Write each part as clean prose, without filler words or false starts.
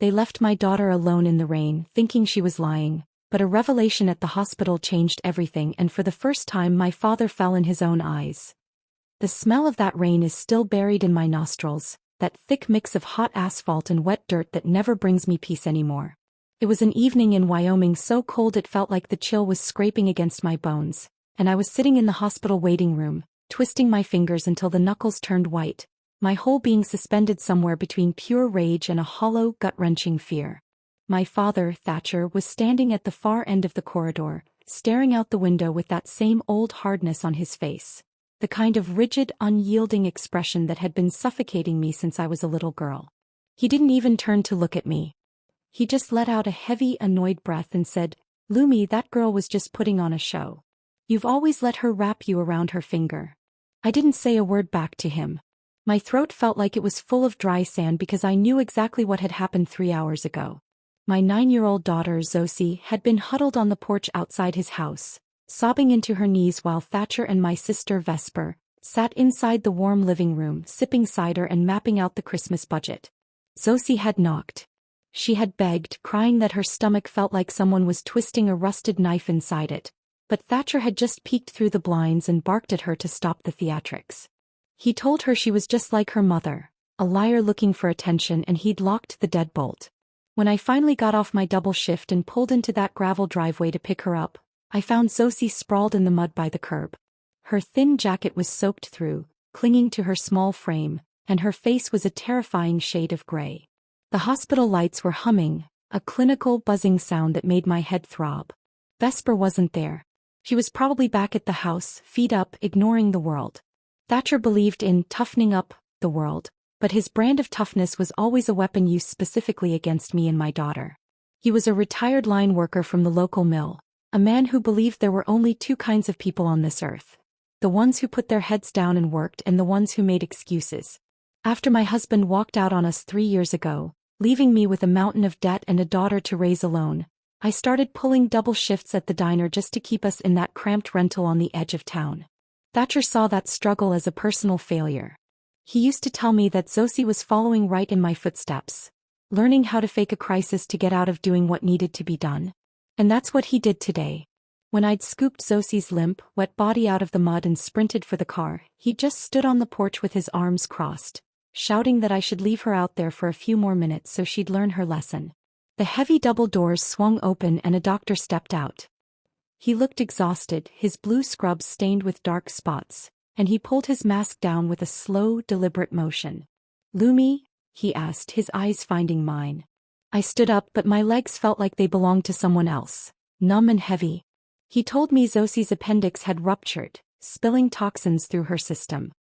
They left my daughter alone in the rain, thinking she was lying, but a revelation at the hospital changed everything, and for the first time my father fell in his own eyes. The smell of that rain is still buried in my nostrils, that thick mix of hot asphalt and wet dirt that never brings me peace anymore. It was an evening in Wyoming so cold it felt like the chill was scraping against my bones, and I was sitting in the hospital waiting room, twisting my fingers until the knuckles turned white, my whole being suspended somewhere between pure rage and a hollow, gut-wrenching fear. My father, Thatcher, was standing at the far end of the corridor, staring out the window with that same old hardness on his face, the kind of rigid, unyielding expression that had been suffocating me since I was a little girl. He didn't even turn to look at me. He just let out a heavy, annoyed breath and said, "Lumi, that girl was just putting on a show. You've always let her wrap you around her finger." I didn't say a word back to him. My throat felt like it was full of dry sand because I knew exactly what had happened 3 hours ago. My 9-year-old daughter, Zosie, had been huddled on the porch outside his house, sobbing into her knees while Thatcher and my sister Vesper sat inside the warm living room, sipping cider and mapping out the Christmas budget. Zosie had knocked. She had begged, crying that her stomach felt like someone was twisting a rusted knife inside it, but Thatcher had just peeked through the blinds and barked at her to stop the theatrics. He told her she was just like her mother, a liar looking for attention, and he'd locked the deadbolt. When I finally got off my double shift and pulled into that gravel driveway to pick her up, I found Zosie sprawled in the mud by the curb. Her thin jacket was soaked through, clinging to her small frame, and her face was a terrifying shade of gray. The hospital lights were humming, a clinical buzzing sound that made my head throb. Vesper wasn't there. She was probably back at the house, feet up, ignoring the world. Thatcher believed in toughening up the world, but his brand of toughness was always a weapon used specifically against me and my daughter. He was a retired line worker from the local mill, a man who believed there were only 2 kinds of people on this earth: the ones who put their heads down and worked, and the ones who made excuses. After my husband walked out on us 3 years ago, leaving me with a mountain of debt and a daughter to raise alone, I started pulling double shifts at the diner just to keep us in that cramped rental on the edge of town. Thatcher saw that struggle as a personal failure. He used to tell me that Zosie was following right in my footsteps, learning how to fake a crisis to get out of doing what needed to be done. And that's what he did today. When I'd scooped Zosie's limp, wet body out of the mud and sprinted for the car, he just stood on the porch with his arms crossed, shouting that I should leave her out there for a few more minutes so she'd learn her lesson. The heavy double doors swung open and a doctor stepped out. He looked exhausted, his blue scrubs stained with dark spots, and he pulled his mask down with a slow, deliberate motion. "Lumi?" he asked, his eyes finding mine. I stood up, but my legs felt like they belonged to someone else, numb and heavy. He told me Zosie's appendix had ruptured, spilling toxins through her system.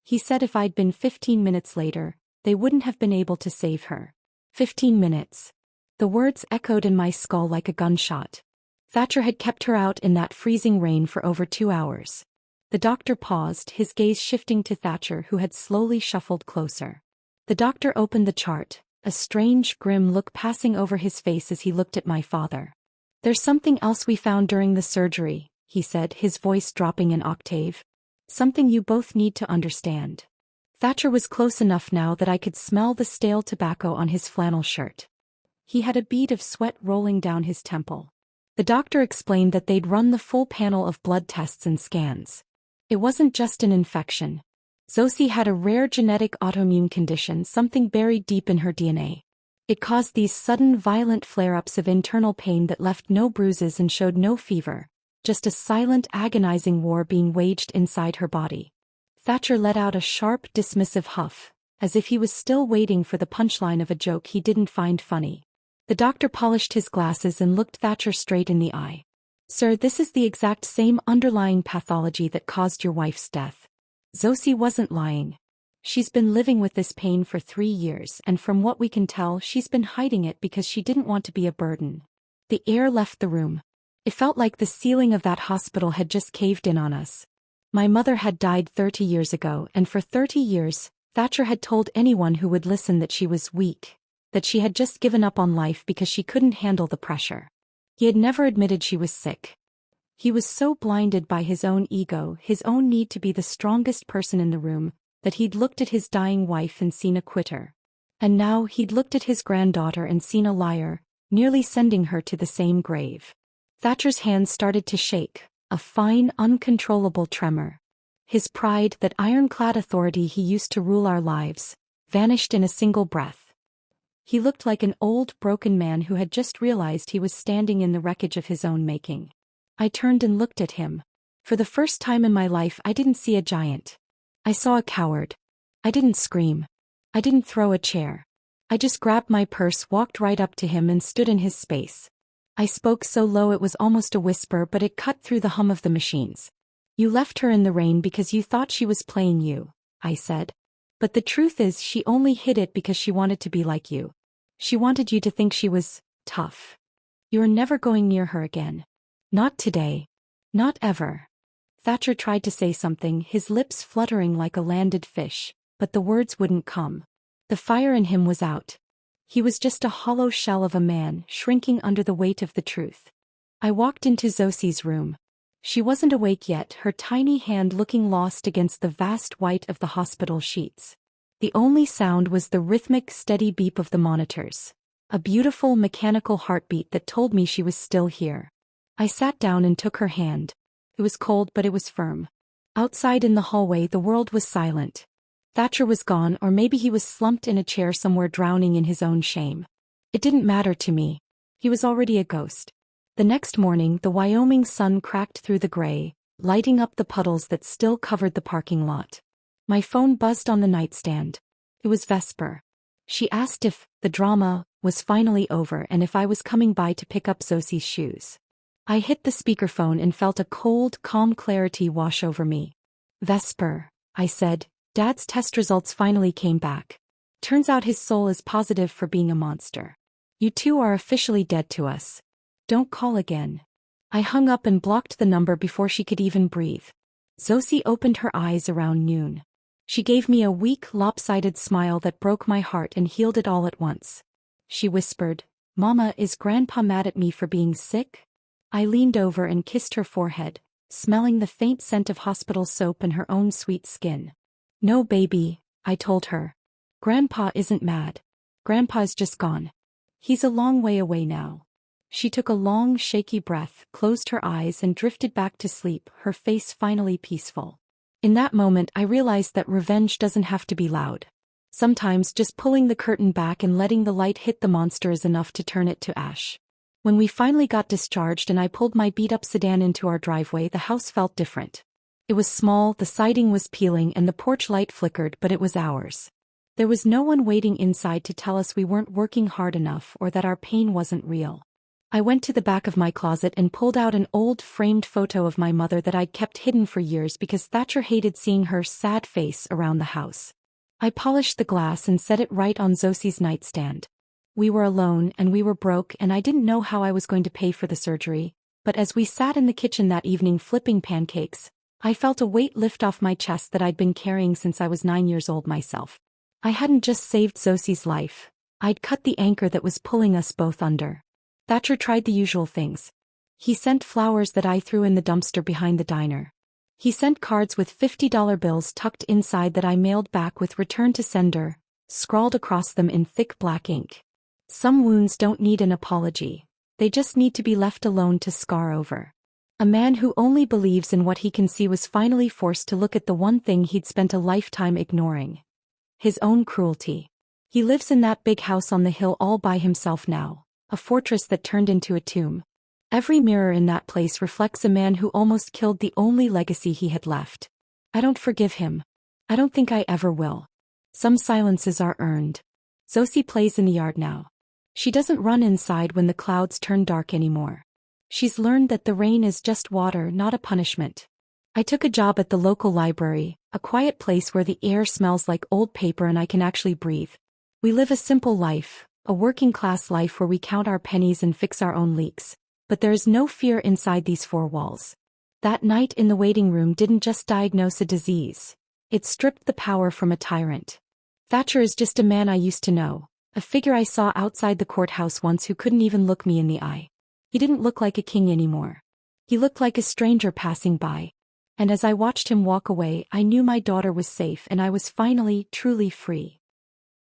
He said if I'd been 15 minutes later, they wouldn't have been able to save her. 15 minutes. The words echoed in my skull like a gunshot. Thatcher had kept her out in that freezing rain for over 2 hours. The doctor paused, his gaze shifting to Thatcher, who had slowly shuffled closer. The doctor opened the chart, a strange, grim look passing over his face as he looked at my father. "There's something else we found during the surgery," he said, his voice dropping an octave. "Something you both need to understand." Thatcher was close enough now that I could smell the stale tobacco on his flannel shirt. He had a bead of sweat rolling down his temple. The doctor explained that they'd run the full panel of blood tests and scans. It wasn't just an infection. Zosie had a rare genetic autoimmune condition, something buried deep in her DNA. It caused these sudden, violent flare-ups of internal pain that left no bruises and showed no fever, just a silent, agonizing war being waged inside her body. Thatcher let out a sharp, dismissive huff, as if he was still waiting for the punchline of a joke he didn't find funny. The doctor polished his glasses and looked Thatcher straight in the eye. "Sir, this is the exact same underlying pathology that caused your wife's death." Zosie wasn't lying. She's been living with this pain for 3 years, and from what we can tell, she's been hiding it because she didn't want to be a burden. The air left the room. It felt like the ceiling of that hospital had just caved in on us. My mother had died 30 years ago, and for 30 years, Thatcher had told anyone who would listen that she was weak, that she had just given up on life because she couldn't handle the pressure. He had never admitted she was sick. He was so blinded by his own ego, his own need to be the strongest person in the room, that he'd looked at his dying wife and seen a quitter. And now he'd looked at his granddaughter and seen a liar, nearly sending her to the same grave. Thatcher's hands started to shake, a fine, uncontrollable tremor. His pride, that ironclad authority he used to rule our lives, vanished in a single breath. He looked like an old, broken man who had just realized he was standing in the wreckage of his own making. I turned and looked at him. For the first time in my life, I didn't see a giant. I saw a coward. I didn't scream. I didn't throw a chair. I just grabbed my purse, walked right up to him, and stood in his space. I spoke so low it was almost a whisper, but it cut through the hum of the machines. "You left her in the rain because you thought she was playing you," I said. "But the truth is she only hid it because she wanted to be like you. She wanted you to think she was tough. You're never going near her again. Not today. Not ever." Thatcher tried to say something, his lips fluttering like a landed fish, but the words wouldn't come. The fire in him was out. He was just a hollow shell of a man, shrinking under the weight of the truth. I walked into Zosie's room. She wasn't awake yet, her tiny hand looking lost against the vast white of the hospital sheets. The only sound was the rhythmic, steady beep of the monitors. A beautiful, mechanical heartbeat that told me she was still here. I sat down and took her hand. It was cold, but it was firm. Outside in the hallway, the world was silent. Thatcher was gone, or maybe he was slumped in a chair somewhere drowning in his own shame. It didn't matter to me. He was already a ghost. The next morning, the Wyoming sun cracked through the gray, lighting up the puddles that still covered the parking lot. My phone buzzed on the nightstand. It was Vesper. She asked if the drama was finally over and if I was coming by to pick up Zosie's shoes. I hit the speakerphone and felt a cold, calm clarity wash over me. "Vesper," I said, "Dad's test results finally came back. Turns out his soul is positive for being a monster. You two are officially dead to us. Don't call again." I hung up and blocked the number before she could even breathe. Zosie opened her eyes around noon. She gave me a weak, lopsided smile that broke my heart and healed it all at once. She whispered, "Mama, is Grandpa mad at me for being sick?" I leaned over and kissed her forehead, smelling the faint scent of hospital soap and her own sweet skin. "No, baby," I told her. "Grandpa isn't mad. Grandpa's just gone. He's a long way away now." She took a long, shaky breath, closed her eyes and drifted back to sleep, her face finally peaceful. In that moment I realized that revenge doesn't have to be loud. Sometimes just pulling the curtain back and letting the light hit the monster is enough to turn it to ash. When we finally got discharged and I pulled my beat-up sedan into our driveway, the house felt different. It was small, the siding was peeling and the porch light flickered, but it was ours. There was no one waiting inside to tell us we weren't working hard enough or that our pain wasn't real. I went to the back of my closet and pulled out an old framed photo of my mother that I'd kept hidden for years because Thatcher hated seeing her sad face around the house. I polished the glass and set it right on Zosie's nightstand. We were alone and we were broke and I didn't know how I was going to pay for the surgery, but as we sat in the kitchen that evening flipping pancakes, I felt a weight lift off my chest that I'd been carrying since I was 9 years old myself. I hadn't just saved Zosie's life. I'd cut the anchor that was pulling us both under. Thatcher tried the usual things. He sent flowers that I threw in the dumpster behind the diner. He sent cards with $50 bills tucked inside that I mailed back with "return to sender" scrawled across them in thick black ink. Some wounds don't need an apology. They just need to be left alone to scar over. A man who only believes in what he can see was finally forced to look at the one thing he'd spent a lifetime ignoring. His own cruelty. He lives in that big house on the hill all by himself now, a fortress that turned into a tomb. Every mirror in that place reflects a man who almost killed the only legacy he had left. I don't forgive him. I don't think I ever will. Some silences are earned. Zosie plays in the yard now. She doesn't run inside when the clouds turn dark anymore. She's learned that the rain is just water, not a punishment. I took a job at the local library, a quiet place where the air smells like old paper and I can actually breathe. We live a simple life, a working-class life where we count our pennies and fix our own leaks. But there is no fear inside these four walls. That night in the waiting room didn't just diagnose a disease. It stripped the power from a tyrant. Thatcher is just a man I used to know, a figure I saw outside the courthouse once who couldn't even look me in the eye. He didn't look like a king anymore. He looked like a stranger passing by. And as I watched him walk away, I knew my daughter was safe and I was finally, truly free.